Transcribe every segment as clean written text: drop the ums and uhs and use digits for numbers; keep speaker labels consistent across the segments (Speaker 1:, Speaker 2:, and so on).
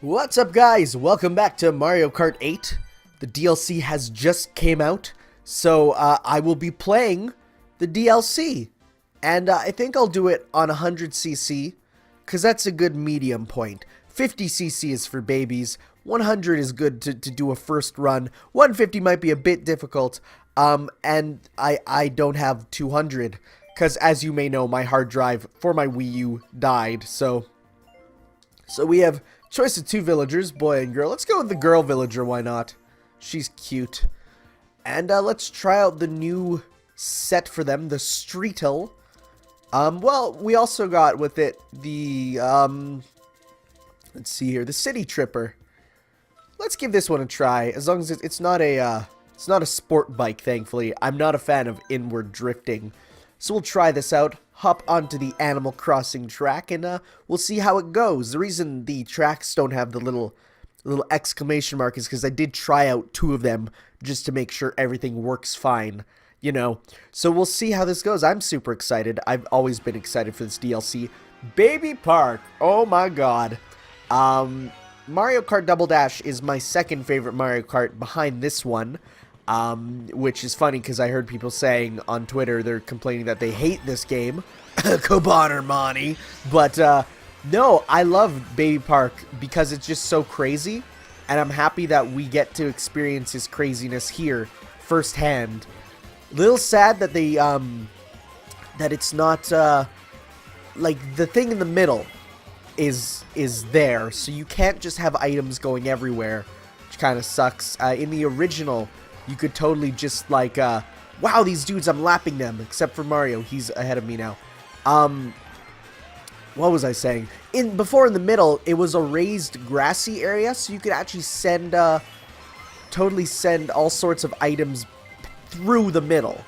Speaker 1: What's up, guys? Welcome back to Mario Kart 8. The DLC has just came out, so I will be playing the DLC. And I think I'll do it on 100cc, because that's a good medium point. 50cc is for babies, 100 is good to do a first run, 150 might be a bit difficult, and I don't have 200, because as you may know, my hard drive for my Wii U died, so we have choice of two villagers, boy and girl. Let's go with the girl villager, why not? She's cute. And let's try out the new set for them, the Streetle. Well, we also got with it the, let's see here, the City Tripper. Let's give this one a try, as long as it's not a sport bike, thankfully. I'm not a fan of inward drifting. So we'll try this out, hop onto the Animal Crossing track, and we'll see how it goes. The reason the tracks don't have the little exclamation mark is because I did try out 2 of them just to make sure everything works fine, you know. So we'll see how this goes. I'm super excited. I've always been excited for this DLC. Baby Park, oh my god. Mario Kart Double Dash is my second favorite Mario Kart behind this one. Which is funny because I heard people saying on Twitter they're complaining that they hate this game. Kobaner Monty. But no, I love Baby Park because it's just so crazy, and I'm happy that we get to experience his craziness here firsthand. Little sad that they that it's not like the thing in the middle is there, so you can't just have items going everywhere, which kind of sucks. In the original, you could totally just like, wow, these dudes, I'm lapping them, except for Mario, he's ahead of me now. What was I saying? Before in the middle, it was a raised grassy area, so you could actually send, totally send all sorts of items through the middle.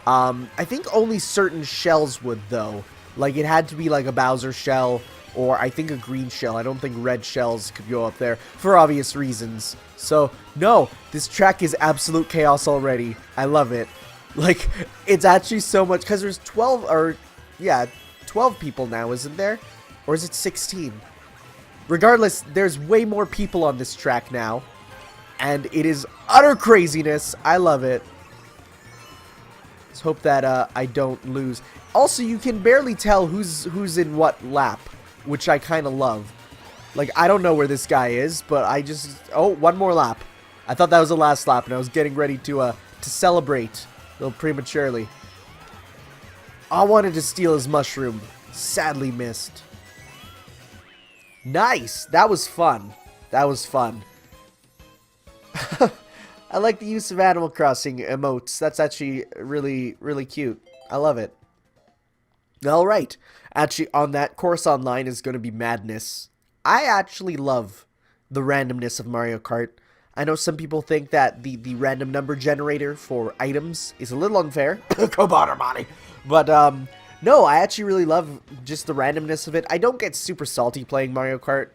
Speaker 1: I think only certain shells would, though. Like, it had to be like a Bowser shell, or I think a green shell. I don't think red shells could go up there, for obvious reasons. So, no, this track is absolute chaos already. I love it. Like, it's actually so much, because there's 12, or, yeah, 12 people now, isn't there? Or is it 16? Regardless, there's way more people on this track now, and it is utter craziness. I love it. Let's hope that I don't lose. Also, you can barely tell who's in what lap, which I kind of love. Like, I don't know where this guy is, but I just... Oh, one more lap. I thought that was the last lap, and I was getting ready to celebrate a little prematurely. I wanted to steal his mushroom. Sadly missed. Nice! That was fun. That was fun. I like the use of Animal Crossing emotes. That's actually really, really cute. I love it. Alright. Actually, on that, course online is going to be madness. I actually love the randomness of Mario Kart. I know some people think that the random number generator for items is a little unfair. Kobaner Monty. But, no, I actually really love just the randomness of it. I don't get super salty playing Mario Kart,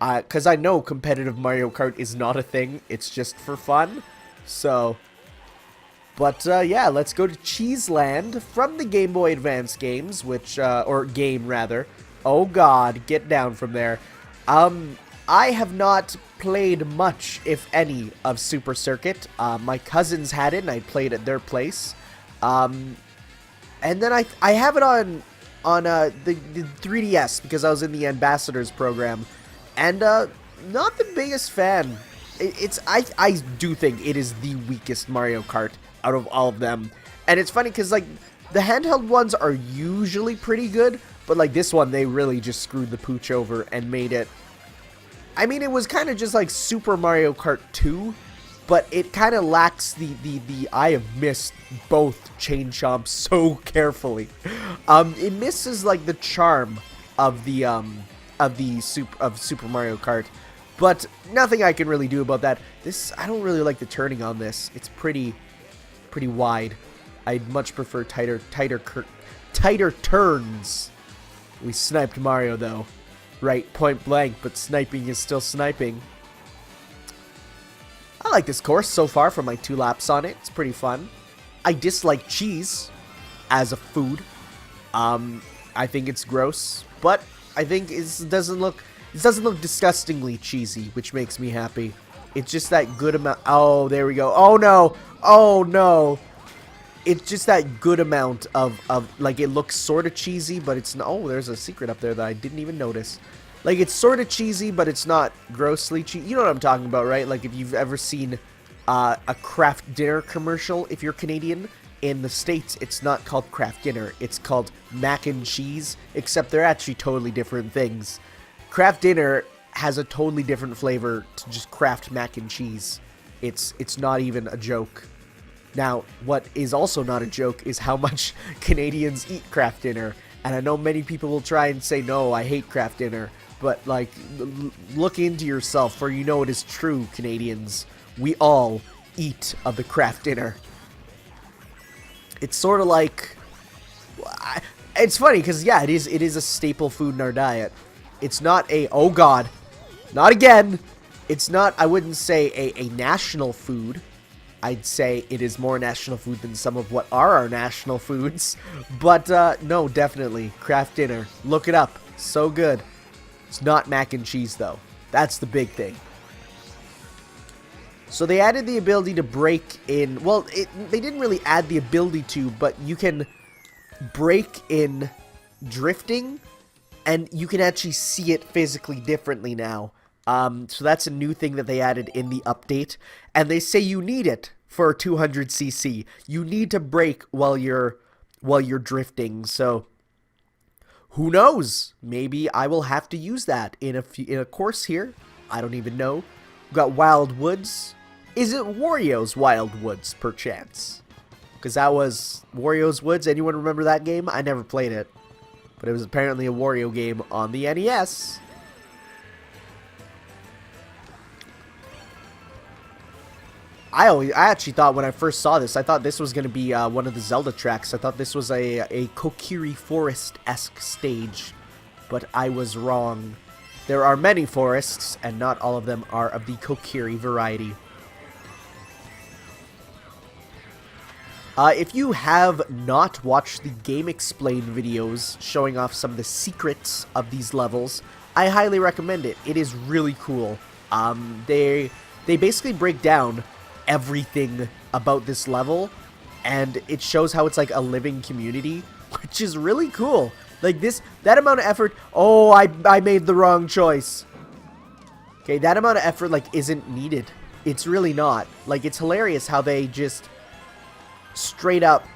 Speaker 1: because I know competitive Mario Kart is not a thing. It's just for fun. So, but, yeah, let's go to Cheeseland from the Game Boy Advance games, which, or game, rather. Oh, God, get down from there. I have not played much, if any, of Super Circuit. My cousins had it, and I played at their place. And then I have it on the 3DS, because I was in the Ambassadors program. And, not the biggest fan. I do think it is the weakest Mario Kart out of all of them. And it's funny, because, like, the handheld ones are usually pretty good, but, like, this one, they really just screwed the pooch over and made it... I mean, it was kind of just like Super Mario Kart 2, but it kind of lacks the I have missed both chain chomps so carefully. It misses, like, the charm of Super Mario Kart, but nothing I can really do about that. I don't really like the turning on this. It's pretty wide. I'd much prefer tighter turns. We sniped Mario, though. Right, point blank, but sniping is still sniping. I like this course so far from my 2 laps on it. It's pretty fun. I dislike cheese as a food. I think it's gross, but I think it doesn't look This doesn't look disgustingly cheesy, which makes me happy. It's just that good amount. Oh, there we go. Oh, no. Oh, no. It's just that good amount of like, it looks sort of cheesy, but it's not. Oh, there's a secret up there that I didn't even notice. Like, it's sort of cheesy, but it's not grossly cheesy. You know what I'm talking about, right? Like, if you've ever seen a Kraft Dinner commercial, if you're Canadian, in the States, it's not called Kraft Dinner. It's called mac and cheese, except they're actually totally different things. Kraft Dinner has a totally different flavor to just Kraft mac and cheese. It's not even a joke. Now, what is also not a joke is how much Canadians eat Kraft Dinner. And I know many people will try and say, no, I hate Kraft Dinner. But, like, look into yourself, for you know it is true, Canadians. We all eat of the Kraft Dinner. It's sort of like... It's funny, because, yeah, it is a staple food in our diet. It's not a... Oh, God. Not again. It's not, I wouldn't say, a national food. I'd say it is more national food than some of what are our national foods. But, no, definitely. Kraft Dinner. Look it up. So good. It's not mac and cheese, though. That's the big thing. So they added the ability to break in... Well, they didn't really add the ability to, but you can break in drifting, and you can actually see it physically differently now. So that's a new thing that they added in the update. And they say you need it for 200cc. You need to brake while you're drifting. So who knows? Maybe I will have to use that in a course here. I don't even know. We've got Wild Woods. Is it Wario's Wild Woods, perchance? Because that was Wario's Woods. Anyone remember that game? I never played it. But it was apparently a Wario game on the NES. I actually thought when I first saw this, I thought this was going to be one of the Zelda tracks. I thought this was a Kokiri Forest-esque stage, but I was wrong. There are many forests, and not all of them are of the Kokiri variety. If you have not watched the Game Explain videos showing off some of the secrets of these levels, I highly recommend it. It is really cool. They basically break down everything about this level, and it shows how it's like a living community, which is really cool. Like that amount of effort. Oh, I made the wrong choice. Okay, that amount of effort like isn't needed. It's really not. Like, it's hilarious how they just straight up...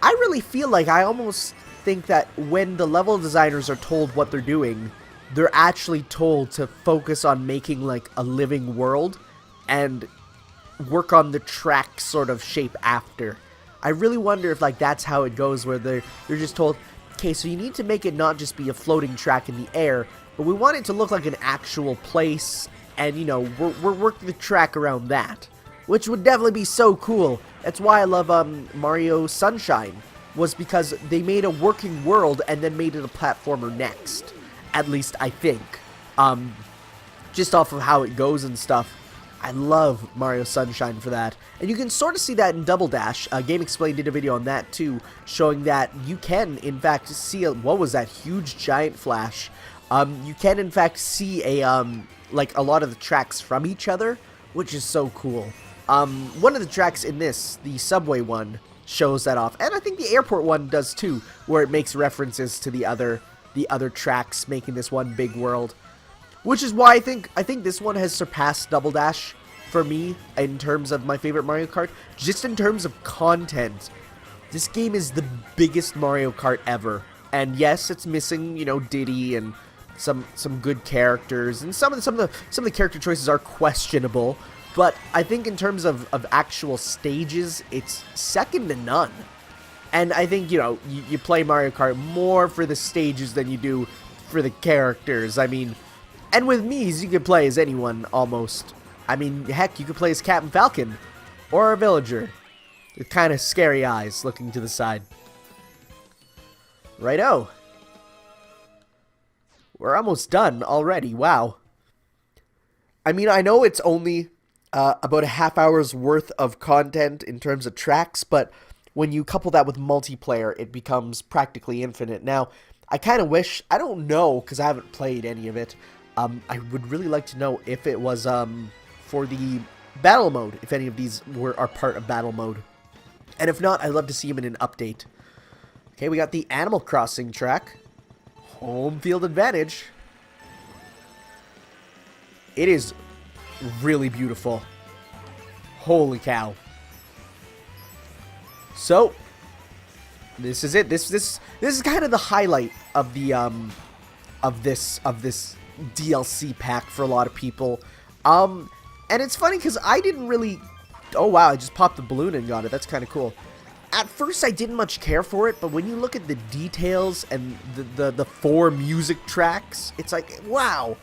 Speaker 1: I really feel like I almost think that when the level designers are told what they're doing, they're actually told to focus on making like a living world and work on the track sort of shape after. I really wonder if like that's how it goes, where they're just told, okay, so you need to make it not just be a floating track in the air, but we want it to look like an actual place, and you know, we're working the track around that, which would definitely be so cool. That's why I love Mario Sunshine, was because they made a working world and then made it a platformer next. At least I think. Just off of how it goes and stuff. I love Mario Sunshine for that. And you can sort of see that in Double Dash. Game Explain did a video on that too, showing that you can, in fact, see what was that huge giant flash? You can, in fact, see like a lot of the tracks from each other, which is so cool. One of the tracks in this, the subway one, shows that off, and I think the airport one does too, where it makes references to the other tracks, making this one big world. Which is why I think this one has surpassed Double Dash for me in terms of my favorite Mario Kart. Just in terms of content, this game is the biggest Mario Kart ever. And yes, it's missing, you know, Diddy and some good characters, and some of the character choices are questionable. But I think in terms of actual stages, it's second to none. And I think, you know, you play Mario Kart more for the stages than you do for the characters. I mean, and with Mii's, you can play as anyone, almost. I mean, heck, you could play as Captain Falcon, or a villager, with kind of scary eyes looking to the side. Righto. We're almost done already, wow. I mean, I know it's only about a half hour's worth of content in terms of tracks, but when you couple that with multiplayer, it becomes practically infinite. Now, I kind of wish, I don't know, because I haven't played any of it. I would really like to know if it was for the battle mode, if any of these are part of battle mode. And if not, I'd love to see them in an update. Okay, we got the Animal Crossing track. Home field advantage. It is really beautiful. Holy cow. So, this is it. This is kind of the highlight of the of this DLC pack for a lot of people. And it's funny because I didn't really. Oh wow! I just popped the balloon and got it. That's kind of cool. At first, I didn't much care for it, but when you look at the details and the 4 music tracks, it's like, wow,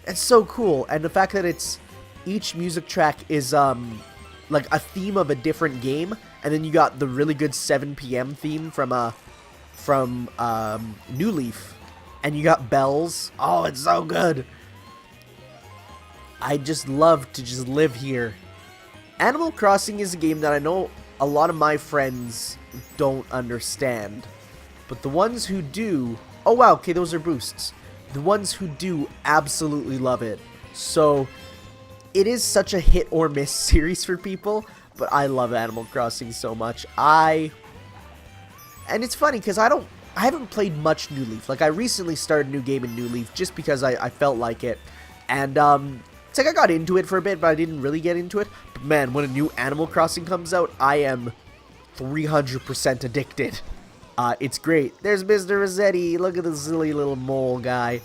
Speaker 1: it's so cool. And the fact that each music track is like a theme of a different game, and then you got the really good 7 p.m. theme from New Leaf, and you got bells. Oh, it's so good. I just love to just live here. Animal Crossing is a game that I know a lot of my friends don't understand, but the ones who do, oh wow, okay, those are boosts. The ones who do absolutely love it. So it is such a hit or miss series for people, but I love Animal Crossing so much. And it's funny because I haven't played much New Leaf. Like, I recently started a new game in New Leaf just because I felt like it, and it's like I got into it for a bit, but I didn't really get into it. But man, when a new Animal Crossing comes out, I am 300% addicted. It's great. There's Mr. Rossetti. Look at the silly little mole guy.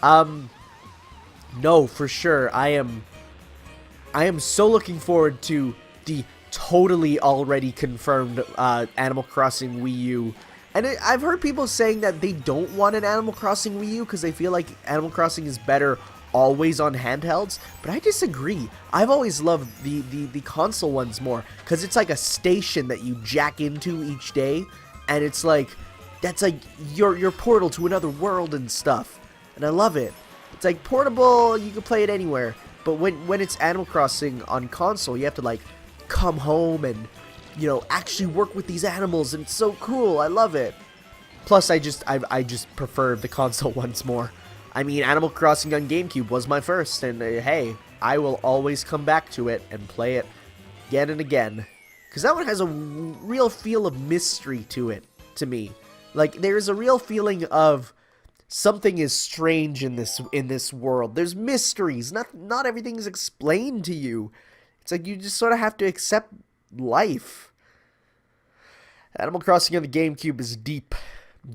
Speaker 1: No, for sure. I am so looking forward to the totally already confirmed Animal Crossing Wii U. And I've heard people saying that they don't want an Animal Crossing Wii U because they feel like Animal Crossing is better always on handhelds, but I disagree. I've always loved the console ones more because it's like a station that you jack into each day, and it's like that's like your portal to another world and stuff, and I love it. It's like portable, you can play it anywhere, but when it's Animal Crossing on console, you have to like come home and, you know, actually work with these animals, and it's so cool. I love it. Plus, I just prefer the console ones more. I mean, Animal Crossing on GameCube was my first, and hey, I will always come back to it and play it again and again. Because that one has a real feel of mystery to it, to me. Like, there's a real feeling of something is strange in this world. There's mysteries. Not everything's explained to you. It's like you just sort of have to accept life. Animal Crossing on the GameCube is deep.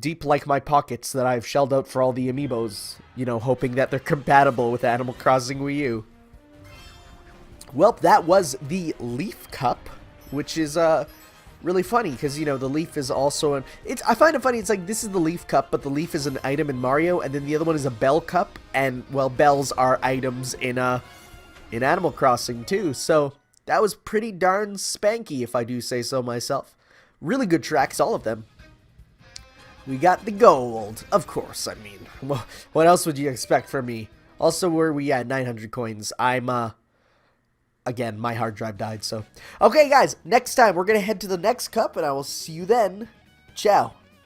Speaker 1: Deep like my pockets that I've shelled out for all the amiibos, you know, hoping that they're compatible with Animal Crossing Wii U. Well, that was the Leaf Cup, which is really funny because, you know, the leaf is also I find it funny. It's like this is the Leaf Cup, but the leaf is an item in Mario, and then the other one is a Bell Cup, and well, bells are items in Animal Crossing too. So that was pretty darn spanky, if I do say so myself. Really good tracks, all of them. We got the gold, of course. I mean, well, what else would you expect from me? Also, where we at 900 coins. Again, my hard drive died, so. Okay, guys, next time we're going to head to the next cup, and I will see you then. Ciao.